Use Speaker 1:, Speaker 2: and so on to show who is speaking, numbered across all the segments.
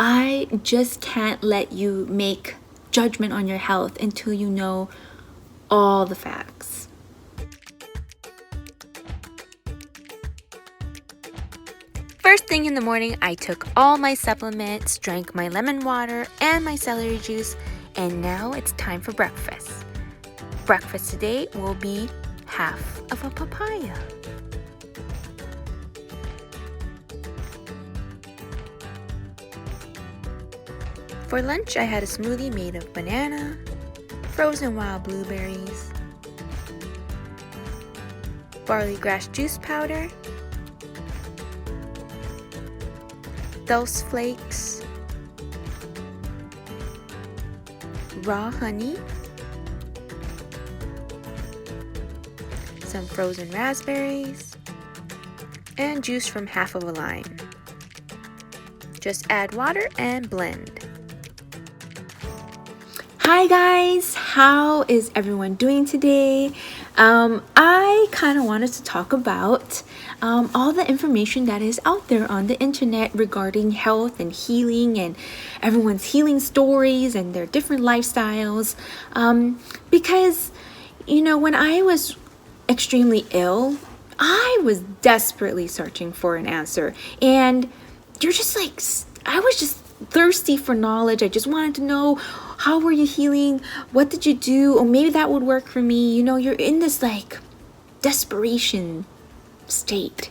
Speaker 1: I just can't let you make judgment on your health until you know all the facts. First thing in the morning, I took all my supplements, drank my lemon water and my celery juice, and now it's time for breakfast. Breakfast today will be half of a papaya. For lunch, I had a smoothie made of banana, frozen wild blueberries, barley grass juice powder, dulse flakes, raw honey, some frozen raspberries, and juice from half of a lime. Just add water and blend. Hi guys, how is everyone doing today? I kind of wanted to talk about all the information that is out there on the internet regarding health and healing and everyone's healing stories and their different lifestyles. Because, you know, when I was extremely ill, I was desperately searching for an answer. And you're just like, I was just thirsty for knowledge. I just wanted to know, how were you healing? What did you do? Or maybe that would work for me. You know, you're in this like desperation state.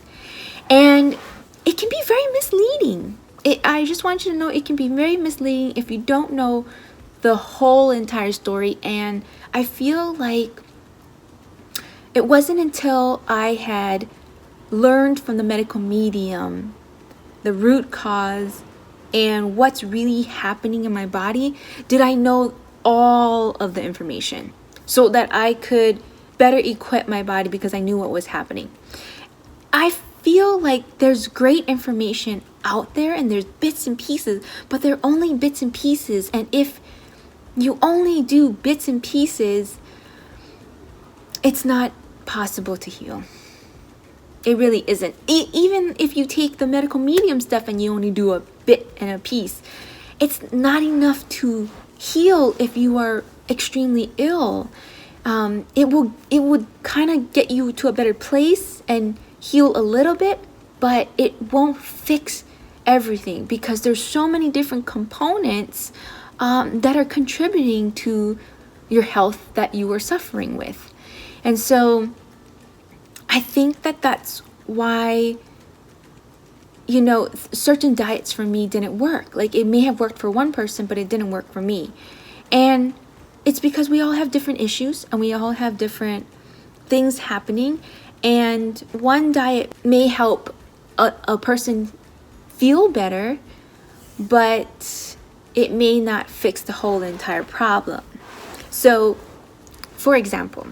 Speaker 1: And it can be very misleading. I just want you to know it can be very misleading if you don't know the whole entire story. And I feel like it wasn't until I had learned from the medical medium the root cause and what's really happening in my body did I know all of the information so that I could better equip my body because I knew what was happening. I feel like there's great information out there and there's bits and pieces, but they're only bits and pieces. And if you only do bits and pieces, it's not possible to heal. It really isn't. Even if you take the medical medium stuff and you only do a bit and a piece, it's not enough to heal if you are extremely ill. It would kind of get you to a better place and heal a little bit, but it won't fix everything because there's so many different components that are contributing to your health that you are suffering with. And so I think that that's why, you know, certain diets for me didn't work. Like it may have worked for one person, but it didn't work for me. And it's because we all have different issues and we all have different things happening. And one diet may help a person feel better, but it may not fix the whole entire problem. So, for example,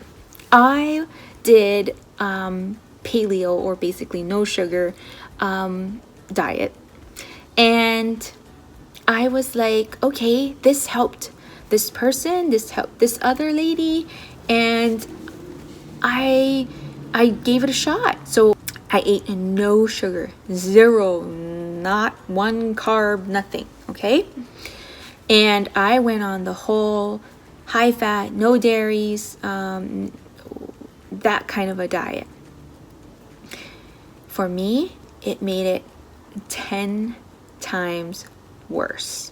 Speaker 1: I did paleo, or basically no sugar diet, and I was like, okay, this helped this person, this helped this other lady, and I gave it a shot. So I ate no sugar, zero, not one carb, nothing, okay? And I went on the whole high fat, no dairies, that kind of a diet. For me, it made it 10 times worse.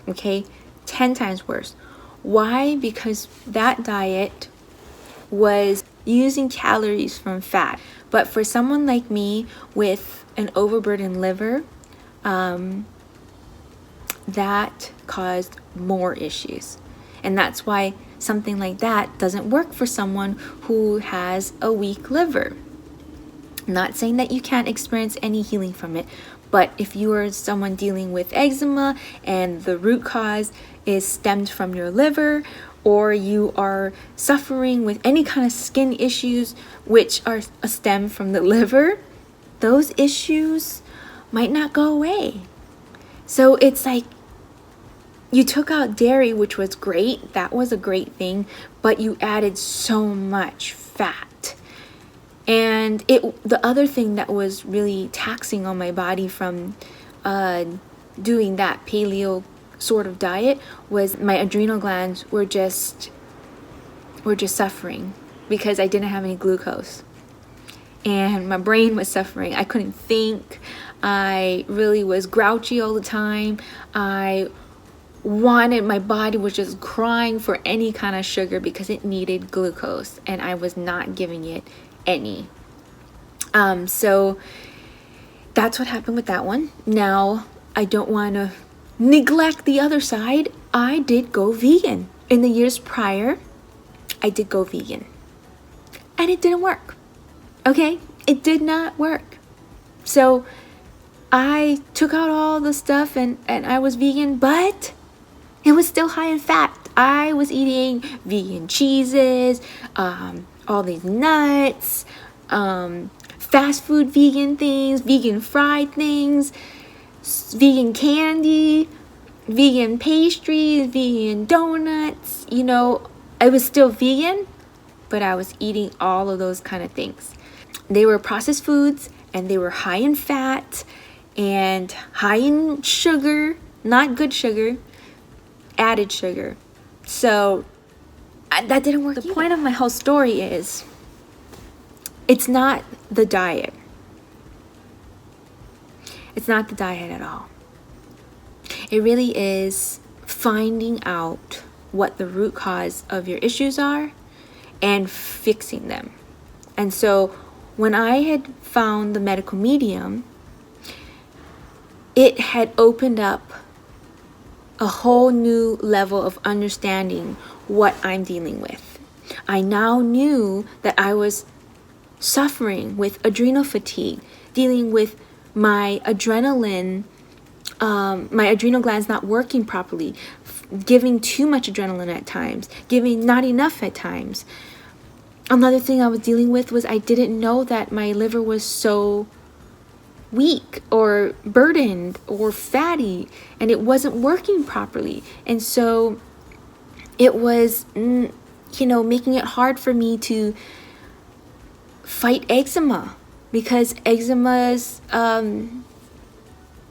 Speaker 1: Okay? 10 times worse. Why? Because that diet was using calories from fat. But for someone like me with an overburdened liver, that caused more issues. And that's why something like that doesn't work for someone who has a weak liver. I'm not saying that you can't experience any healing from it, but if you are someone dealing with eczema and the root cause is stemmed from your liver, or you are suffering with any kind of skin issues which are a stem from the liver, those issues might not go away. So it's like you took out dairy, which was great. That was a great thing, but you added so much fat. And the other thing that was really taxing on my body from doing that paleo sort of diet was my adrenal glands were just suffering because I didn't have any glucose. And my brain was suffering. I couldn't think. I really was grouchy all the time. My body was just crying for any kind of sugar because it needed glucose, and I was not giving it any. So that's what happened with that one. Now, I don't want to neglect the other side. I did go vegan. In the years prior, I did go vegan. And it didn't work. Okay? It did not work. So I took out all the stuff and I was vegan, but it was still high in fat. I was eating vegan cheeses, all these nuts, fast food vegan things, vegan fried things, vegan candy, vegan pastries, vegan donuts. I was still vegan, but I was eating all of those kind of things. They were processed foods, and they were high in fat and high in sugar, not good sugar, added sugar. So that didn't work. The point of my whole story is it's not the diet. It's not the diet at all. It really is finding out what the root cause of your issues are and fixing them. And so when I had found the medical medium, it had opened up a whole new level of understanding what I'm dealing with. I now knew that I was suffering with adrenal fatigue, dealing with my adrenaline, my adrenal glands not working properly, giving too much adrenaline at times, giving not enough at times. Another thing I was dealing with was I didn't know that my liver was so weak or burdened or fatty, and it wasn't working properly. And so it was, making it hard for me to fight eczema, because eczema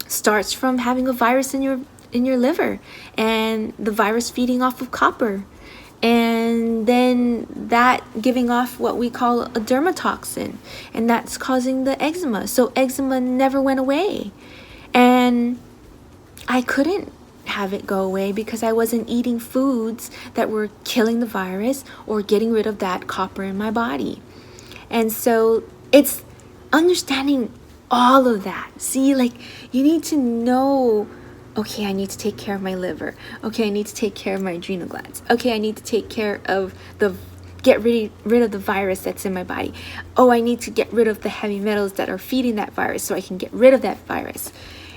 Speaker 1: starts from having a virus in your liver, and the virus feeding off of copper, and then that giving off what we call a dermatoxin, and that's causing the eczema. So eczema never went away, and I couldn't have it go away because I wasn't eating foods that were killing the virus or getting rid of that copper in my body. And so it's understanding all of that. See, you need to know, okay, I need to take care of my liver. Okay, I need to take care of my adrenal glands. Okay, I need to take care of get rid of the virus that's in my body. Oh, I need to get rid of the heavy metals that are feeding that virus so I can get rid of that virus.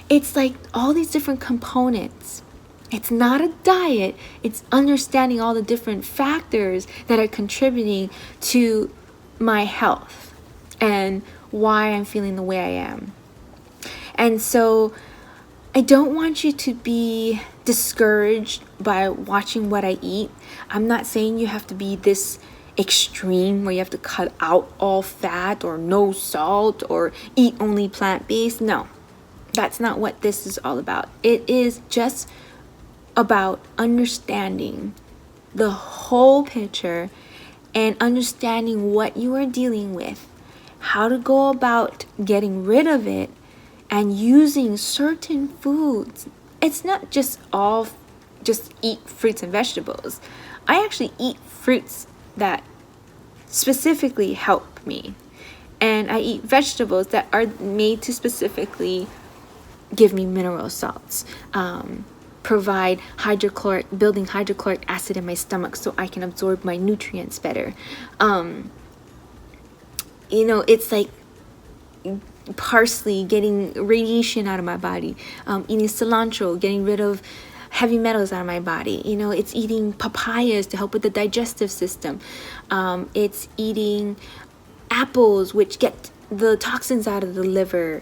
Speaker 1: It's like all these different components. It's not a diet. It's understanding all the different factors that are contributing to my health and why I'm feeling the way I am. And so I don't want you to be discouraged by watching what I eat. I'm not saying you have to be this extreme where you have to cut out all fat or no salt or eat only plant-based. No, that's not what this is all about. It is just about understanding the whole picture and understanding what you are dealing with, how to go about getting rid of it, and using certain foods. It's not just eat fruits and vegetables. I actually eat fruits that specifically help me, and I eat vegetables that are made to specifically give me mineral salts, provide building hydrochloric acid in my stomach so I can absorb my nutrients better. It's like parsley, getting radiation out of my body, eating cilantro, getting rid of heavy metals out of my body. It's eating papayas to help with the digestive system. It's eating apples, which get the toxins out of the liver.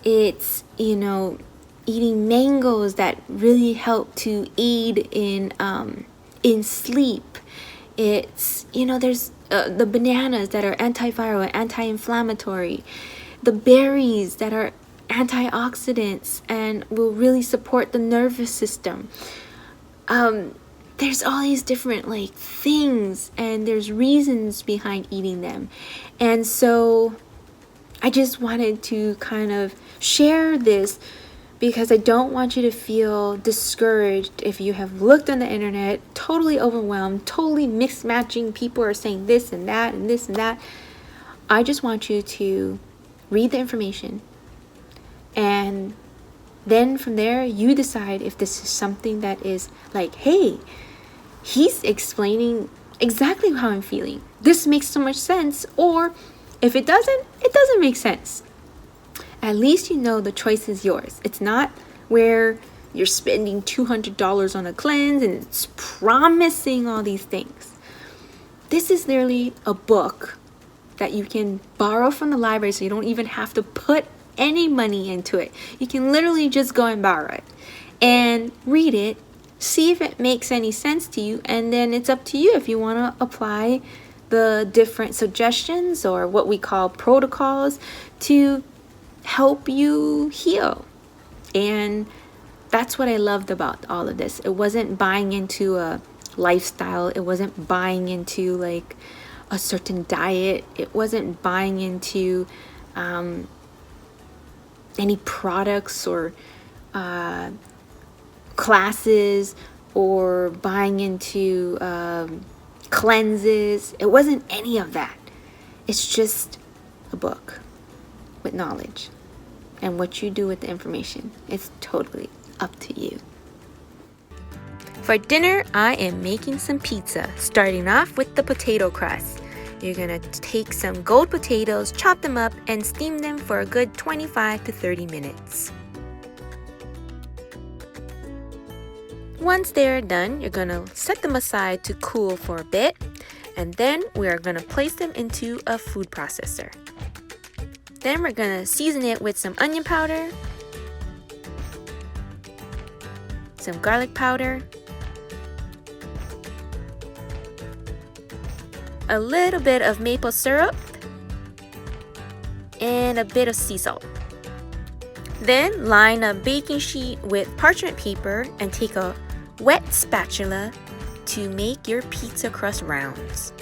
Speaker 1: It's, eating mangoes that really help to aid in sleep. It's, there's the bananas that are antiviral and anti-inflammatory. The berries that are antioxidants and will really support the nervous system. There's all these different like things, and there's reasons behind eating them. And so I just wanted to kind of share this because I don't want you to feel discouraged if you have looked on the internet, totally overwhelmed, totally mixed matching. People are saying this and that and this and that. I just want you to read the information, and then from there you decide if this is something that is like, hey, he's explaining exactly how I'm feeling. This makes so much sense. Or if it doesn't make sense. At least you know the choice is yours. It's not where you're spending $200 on a cleanse and it's promising all these things. This is literally a book that you can borrow from the library, so you don't even have to put any money into it. You can literally just go and borrow it and read it, see if it makes any sense to you, and then it's up to you if you want to apply the different suggestions or what we call protocols to help you heal. And that's what I loved about all of this. It wasn't buying into a lifestyle. It wasn't buying into like a certain diet. It wasn't buying into any products or classes or buying into cleanses. It wasn't any of that. It's just a book with knowledge, and what you do with the information is totally up to you. For dinner, I am making some pizza, starting off with the potato crust. You're gonna take some gold potatoes, chop them up, and steam them for a good 25 to 30 minutes. Once they're done, you're gonna set them aside to cool for a bit, and then we're gonna place them into a food processor. Then we're gonna season it with some onion powder, some garlic powder, a little bit of maple syrup, and a bit of sea salt. Then line a baking sheet with parchment paper and take a wet spatula to make your pizza crust rounds.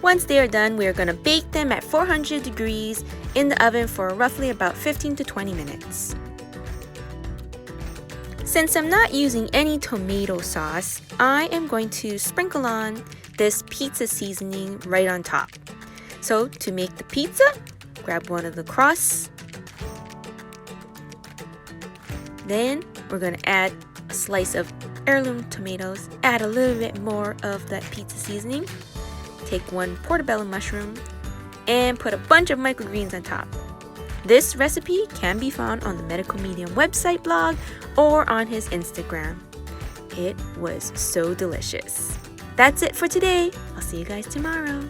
Speaker 1: Once they are done, we are going to bake them at 400 degrees in the oven for roughly about 15 to 20 minutes. Since I'm not using any tomato sauce, I am going to sprinkle on this pizza seasoning right on top. So to make the pizza, grab one of the crusts. Then we're going to add a slice of heirloom tomatoes, add a little bit more of that pizza seasoning. Take one portobello mushroom and put a bunch of microgreens on top. This recipe can be found on the Medical Medium website blog or on his Instagram. It was so delicious. That's it for today. I'll see you guys tomorrow.